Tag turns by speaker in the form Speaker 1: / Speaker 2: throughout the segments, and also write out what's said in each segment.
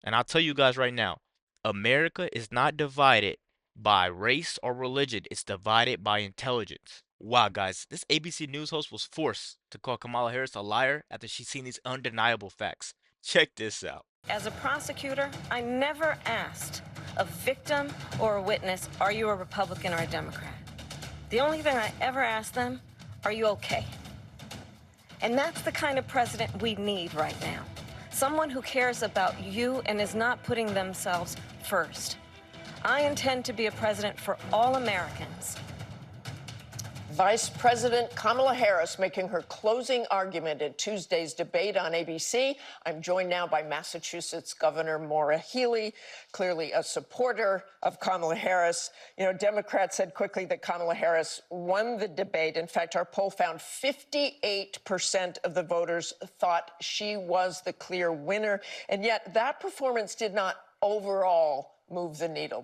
Speaker 1: And I'll tell you guys right now, America is not divided by race or religion. It's divided by intelligence. Wow, guys, this ABC News host was forced to call Kamala Harris a liar after she's seen these undeniable facts. Check this out.
Speaker 2: As a prosecutor, I never asked a victim or a witness, are you a Republican or a Democrat? The only thing I ever asked them, are you okay? And that's the kind of president we need right now. Someone who cares about you and is not putting themselves first. I intend to be a president for all Americans.
Speaker 3: Vice President Kamala Harris making her closing argument at Tuesday's debate on ABC. I'm joined now by Massachusetts Governor Maura Healey, clearly a supporter of Kamala Harris. You know, Democrats said quickly that Kamala Harris won the debate. In fact, our poll found 58% of the voters thought she was the clear winner. And yet that performance did not overall move the needle.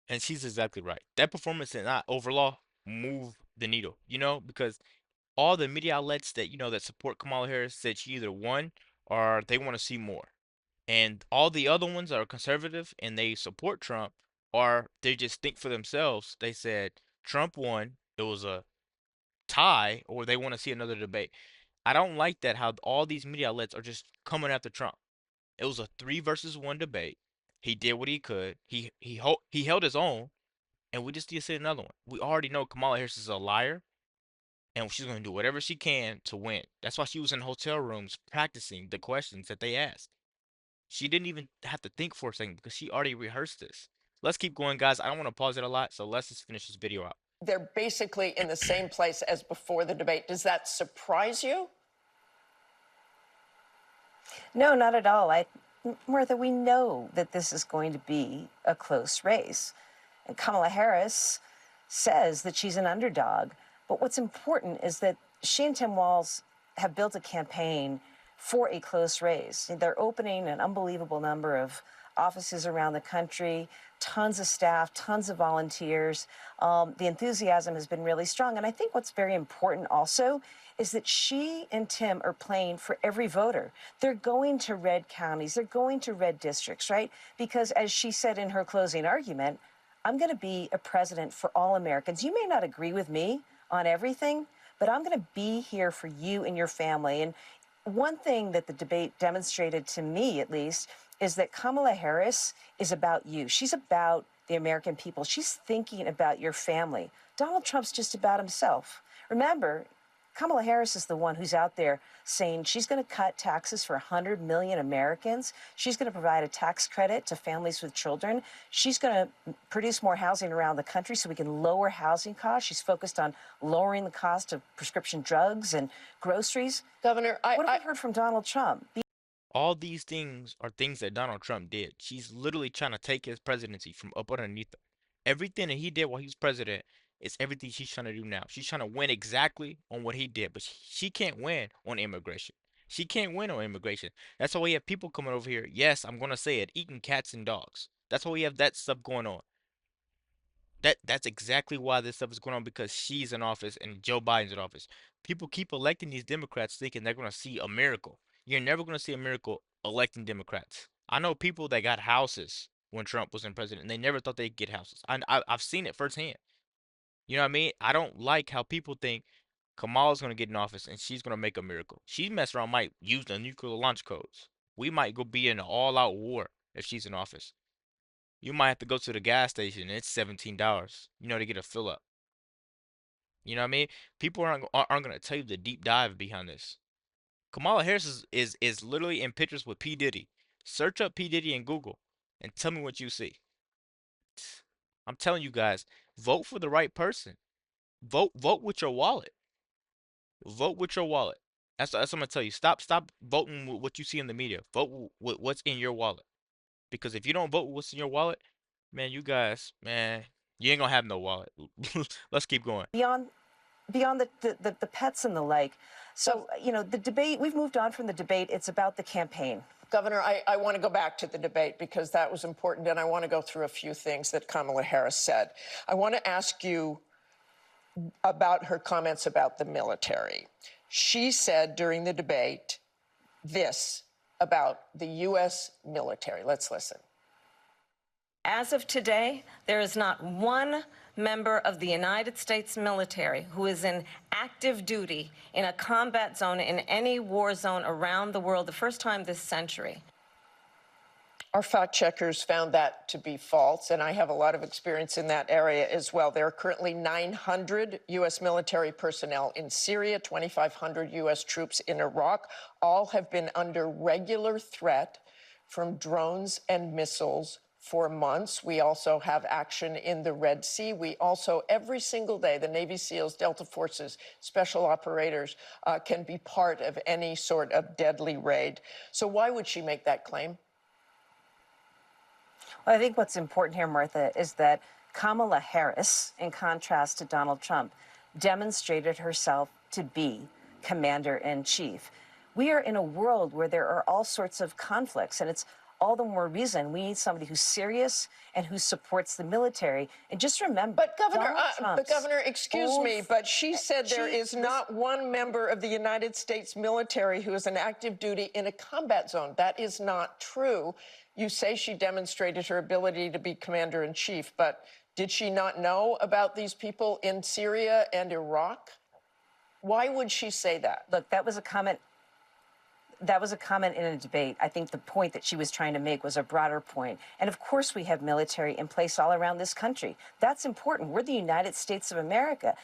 Speaker 1: And she's exactly right. That performance did not overall move the needle, because all the media outlets that, that support Kamala Harris said she either won or they want to see more. And all the other ones that are conservative and they support Trump, or they just think for themselves. They said Trump won, it was a tie, or they want to see another debate. I don't like that how all these media outlets are just coming after Trump. It was a 3 versus 1 debate. He did what he could. He held his own, and we just need to see another one. We already know Kamala Harris is a liar, and she's going to do whatever she can to win. That's why she was in hotel rooms practicing the questions that they asked. She didn't even have to think for a second because she already rehearsed this. Let's keep going, guys. I don't want to pause it a lot, so let's just finish this video out.
Speaker 3: They're basically in the same place as before the debate. Does that surprise you?
Speaker 2: No, not at all. Martha, we know that this is going to be a close race. And Kamala Harris says that she's an underdog. But what's important is that she and Tim Walz have built a campaign for a close race. They're opening an unbelievable number of offices around the country, tons of staff, tons of volunteers. The enthusiasm has been really strong. And I think what's very important also is that she and Tim are playing for every voter. They're going to red counties, they're going to red districts, right? Because as she said in her closing argument, I'm going to be a president for all Americans. You may not agree with me on everything, but I'm going to be here for you and your family. And one thing that the debate demonstrated to me, at least, is that Kamala Harris is about you. She's about the American people. She's thinking about your family. Donald Trump's just about himself. Remember, Kamala Harris is the one who's out there saying she's going to cut taxes for 100 million Americans. She's going to provide a tax credit to families with children. She's going to produce more housing around the country so we can lower housing costs. She's focused on lowering the cost of prescription drugs and groceries.
Speaker 3: Governor,
Speaker 2: What have we heard from Donald Trump?
Speaker 1: All these things are things that Donald Trump did. She's literally trying to take his presidency from up underneath him. Everything that he did while he was president is everything she's trying to do now. She's trying to win exactly on what he did, but she can't win on immigration. She can't win on immigration. That's why we have people coming over here. Yes, I'm gonna say it, eating cats and dogs. That's why we have that stuff going on. That's exactly why this stuff is going on, because she's in office and Joe Biden's in office. People keep electing these Democrats thinking they're going to see a miracle. You're never going to see a miracle electing Democrats. I know people that got houses when Trump was in president and they never thought they'd get houses. I've seen it firsthand. You know what I mean? I don't like how people think Kamala's going to get in office and she's going to make a miracle. She messed around, might use the nuclear launch codes. We might go be in an all-out war if she's in office. You might have to go to the gas station and it's $17, to get a fill up. You know what I mean? People aren't gonna tell you the deep dive behind this. Kamala Harris is literally in pictures with P. Diddy. Search up P. Diddy in Google and tell me what you see. I'm telling you guys, vote for the right person. Vote with your wallet. Vote with your wallet. That's what I'm gonna tell you. Stop voting with what you see in the media. Vote with what's in your wallet. Because if you don't vote with what's in your wallet, man, you guys, man, you ain't gonna have no wallet. Let's keep going.
Speaker 2: Beyond the pets and the like. So, the debate, we've moved on from the debate. It's about the campaign.
Speaker 3: Governor, I want to go back to the debate because that was important, and I want to go through a few things that Kamala Harris said. I want to ask you about her comments about the military. She said during the debate this: about the U.S. military. Let's listen.
Speaker 4: As of today, there is not one member of the United States military who is in active duty in a combat zone in any war zone around the world, the first time this century.
Speaker 3: Our fact checkers found that to be false, and I have a lot of experience in that area as well. There are currently 900 U.S. military personnel in Syria, 2,500 U.S. troops in Iraq. All have been under regular threat from drones and missiles for months. We also have action in the Red Sea. We also, every single day, the Navy SEALs, Delta Forces, special operators can be part of any sort of deadly raid. So why would she make that claim?
Speaker 2: Well, I think what's important here, Martha, is that Kamala Harris, in contrast to Donald Trump, demonstrated herself to be commander-in-chief. We are in a world where there are all sorts of conflicts, and it's all the more reason we need somebody who's serious and who supports the military. And just remember,
Speaker 3: but Governor, excuse me, but she said there is not one member of the United States military who is in active duty in a combat zone. That is not true. You say she demonstrated her ability to be commander-in-chief, but did she not know about these people in Syria and Iraq? Why would she say that?
Speaker 2: Look, that was a comment. That was a comment in a debate. I think the point that she was trying to make was a broader point. And of course, we have military in place all around this country. That's important. We're the United States of America.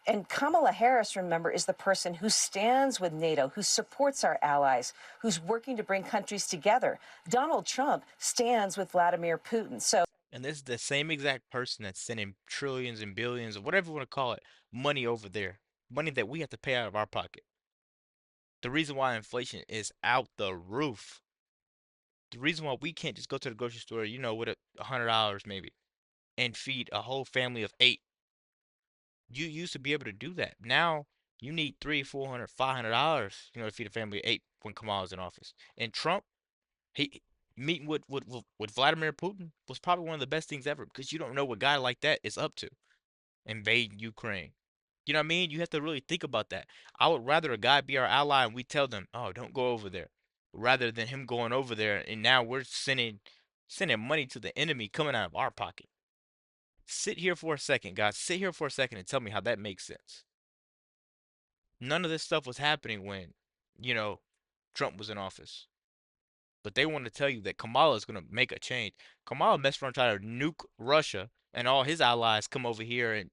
Speaker 2: And Kamala Harris, remember, is the person who stands with NATO, who supports our allies, who's working to bring countries together. Donald Trump stands with Vladimir Putin.
Speaker 1: And this is the same exact person that's sending trillions and billions, or whatever you want to call it, money over there. Money that we have to pay out of our pocket. The reason why inflation is out the roof. The reason why we can't just go to the grocery store, you know, with $100 maybe, and feed a whole family of 8. You used to be able to do that. Now you need $300, $400, $500, you know, to feed a family of 8 when Kamala's in office. And Trump, he meeting with Vladimir Putin was probably one of the best things ever, because you don't know what a guy like that is up to, invading Ukraine. You know what I mean? You have to really think about that. I would rather a guy be our ally and we tell them, oh, don't go over there, rather than him going over there and now we're sending money to the enemy coming out of our pocket. Sit here for a second, guys. Sit here for a second and tell me how that makes sense. None of this stuff was happening when, you know, Trump was in office. But they want to tell you that Kamala is going to make a change. Kamala messed around trying to nuke Russia and all his allies come over here, and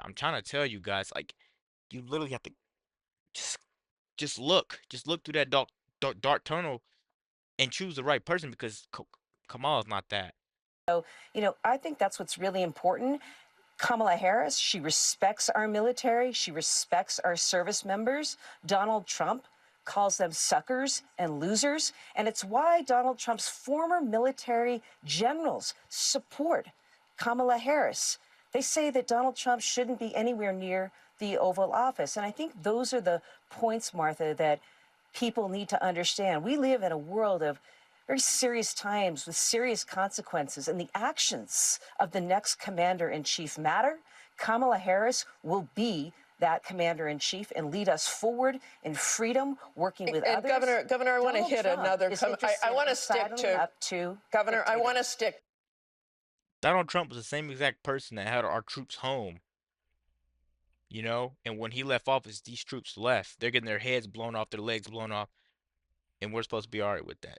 Speaker 1: I'm trying to tell you guys, like, you literally have to just just look through that dark tunnel and choose the right person, because Kamala's not that.
Speaker 2: So, I think that's what's really important. Kamala Harris, she respects our military. She respects our service members. Donald Trump calls them suckers and losers. And it's why Donald Trump's former military generals support Kamala Harris. They say that Donald Trump shouldn't be anywhere near the Oval Office. And I think those are the points, Martha, that people need to understand. We live in a world of very serious times with serious consequences, and the actions of the next commander-in-chief matter. Kamala Harris will be that commander-in-chief and lead us forward in freedom, working with others.
Speaker 3: Governor, I want to hit another. I want to stick to Governor. I want to stick.
Speaker 1: Donald Trump was the same exact person that had our troops home. You know, and when he left office, these troops left. They're getting their heads blown off, their legs blown off, and we're supposed to be all right with that.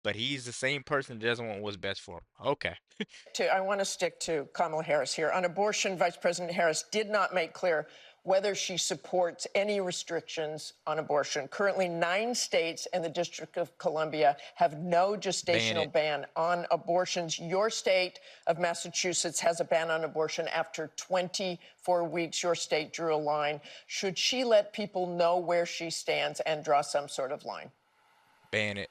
Speaker 1: But he's the same person that doesn't want what's best for him. Okay.
Speaker 3: I want to stick to Kamala Harris here. On abortion, Vice President Harris did not make clear whether she supports any restrictions on abortion. Currently, 9 states and the District of Columbia have no gestational ban on abortions. Your state of Massachusetts has a ban on abortion after 24 weeks. Your state drew a line. Should she let people know where she stands and draw some sort of line?
Speaker 1: Ban it.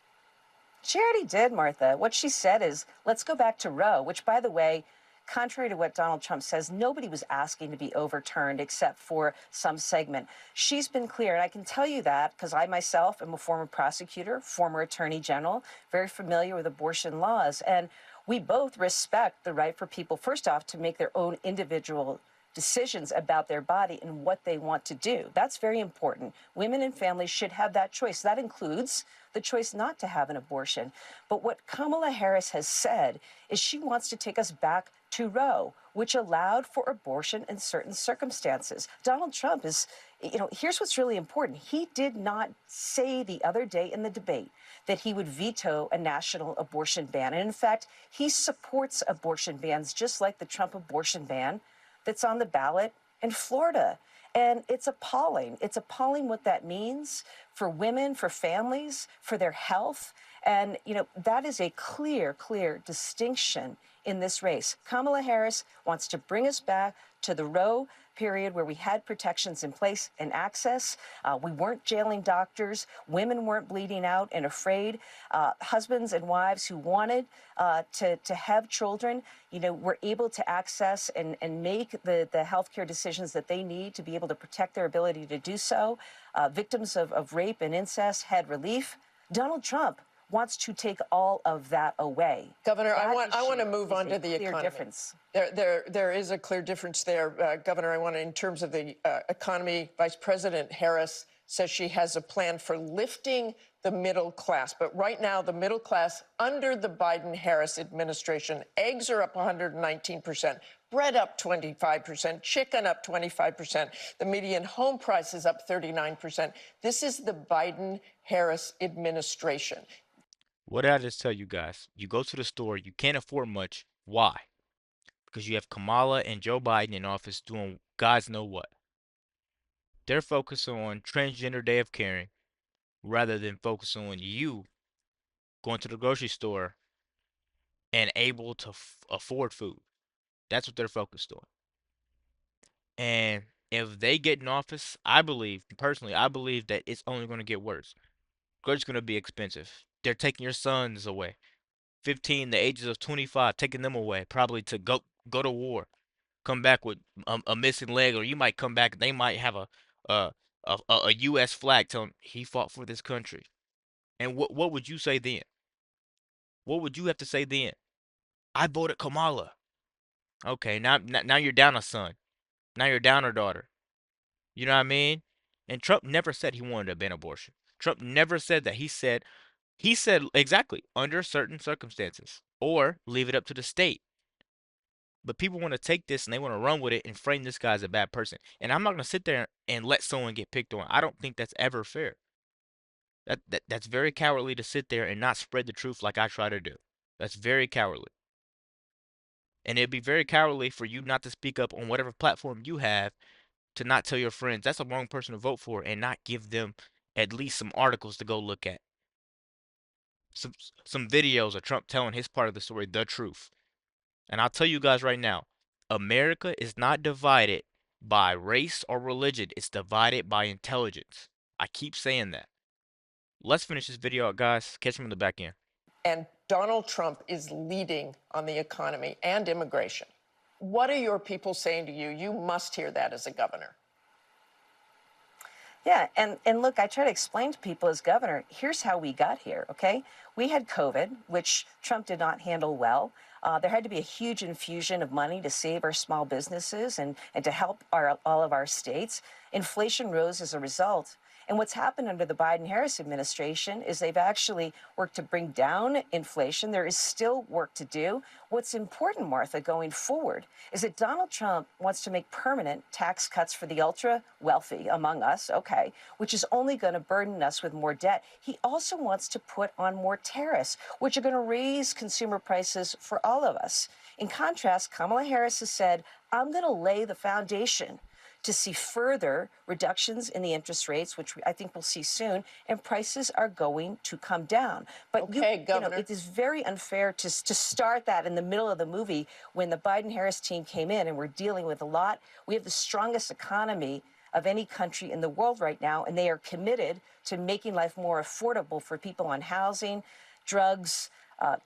Speaker 2: She already did, Martha. What she said is, let's go back to Roe, which, by the way, contrary to what Donald Trump says, nobody was asking to be overturned except for some segment. She's been clear, and I can tell you that because I myself am a former prosecutor, former attorney general, very familiar with abortion laws. And we both respect the right for people, first off, to make their own individual decisions about their body and what they want to do. That's very important. Women and families should have that choice. That includes the choice not to have an abortion. But what Kamala Harris has said is she wants to take us back to Roe, which allowed for abortion in certain circumstances. Donald Trump is, here's what's really important. He did not say the other day in the debate that he would veto a national abortion ban. And in fact, he supports abortion bans, just like the Trump abortion ban that's on the ballot in Florida. And it's appalling. It's appalling what that means for women, for families, for their health. And, that is a clear distinction in this race. Kamala Harris wants to bring us back to the Roe period where we had protections in place and access. We weren't jailing doctors. Women weren't bleeding out and afraid. Husbands and wives who wanted to have children, were able to access and make the healthcare decisions that they need to be able to protect their ability to do so. Victims of rape and incest had relief. Donald Trump wants to take all of that away.
Speaker 3: Governor, I want to move on to the economy.
Speaker 2: Difference.
Speaker 3: There is a clear difference there, Governor. I want to, in terms of the economy, Vice President Harris says she has a plan for lifting the middle class. But right now, the middle class under the Biden-Harris administration, eggs are up 119%, bread up 25%, chicken up 25%, the median home price is up 39%. This is the Biden-Harris administration.
Speaker 1: What did I just tell you guys? You go to the store, you can't afford much. Why? Because you have Kamala and Joe Biden in office doing God's know what. They're focused on transgender day of caring rather than focusing on you going to the grocery store and able to afford food. That's what they're focused on. And if they get in office, I believe that it's only going to get worse. It's going to be expensive. They're taking your sons away. 15, the ages of 25, taking them away, probably to go to war, come back with a missing leg, or you might come back. They might have a U.S. flag telling he fought for this country. And what would you say then? What would you have to say then? I voted Kamala. Okay, now you're down a son. Now you're down a daughter. You know what I mean? And Trump never said he wanted to ban abortion. Trump never said that. He said exactly under certain circumstances or leave it up to the state. But people want to take this and they want to run with it and frame this guy as a bad person. And I'm not going to sit there and let someone get picked on. I don't think that's ever fair. That's very cowardly to sit there and not spread the truth like I try to do. That's very cowardly. And it'd be very cowardly for you not to speak up on whatever platform you have to not tell your friends that's the wrong person to vote for and not give them at least some articles to go look at. Some videos of Trump telling his part of the story, the truth. And I'll tell you guys right now, America is not divided by race or religion. It's divided by intelligence. I keep saying that. Let's finish this video out, guys. Catch me in the back end.
Speaker 3: And Donald Trump is leading on the economy and immigration. What are your people saying to you? You must hear that as a governor.
Speaker 2: Yeah, and look, I try to explain to people as governor, here's how we got here, okay? We had COVID, which Trump did not handle well. There had to be a huge infusion of money to save our small businesses and to help all of our states. Inflation rose as a result. And what's happened under the Biden-Harris administration is they've actually worked to bring down inflation. There is still work to do. What's important, Martha, going forward is that Donald Trump wants to make permanent tax cuts for the ultra wealthy among us, okay, which is only going to burden us with more debt. He also wants to put on more tariffs, which are going to raise consumer prices for all of us. In contrast, Kamala Harris has said, I'm going to lay the foundation to see further reductions in the interest rates, which I think we'll see soon, and prices are going to come down. But
Speaker 3: okay, Governor,
Speaker 2: it is very unfair to start that in the middle of the movie when the Biden-Harris team came in and we're dealing with a lot. We have the strongest economy of any country in the world right now, and they are committed to making life more affordable for people on housing, drugs,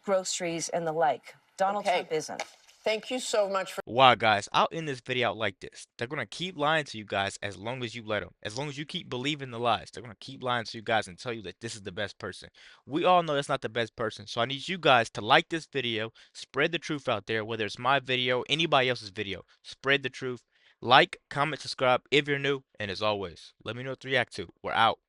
Speaker 2: groceries, and the like. Donald Trump isn't.
Speaker 3: Thank you so much for.
Speaker 1: Wow, guys, I'll end this video out like this. They're going to keep lying to you guys as long as you let them. As long as you keep believing the lies, they're going to keep lying to you guys and tell you that this is the best person. We all know that's not the best person. So I need you guys to like this video, spread the truth out there, whether it's my video, anybody else's video. Spread the truth. Like, comment, subscribe if you're new, and as always, let me know what to react to. We're out.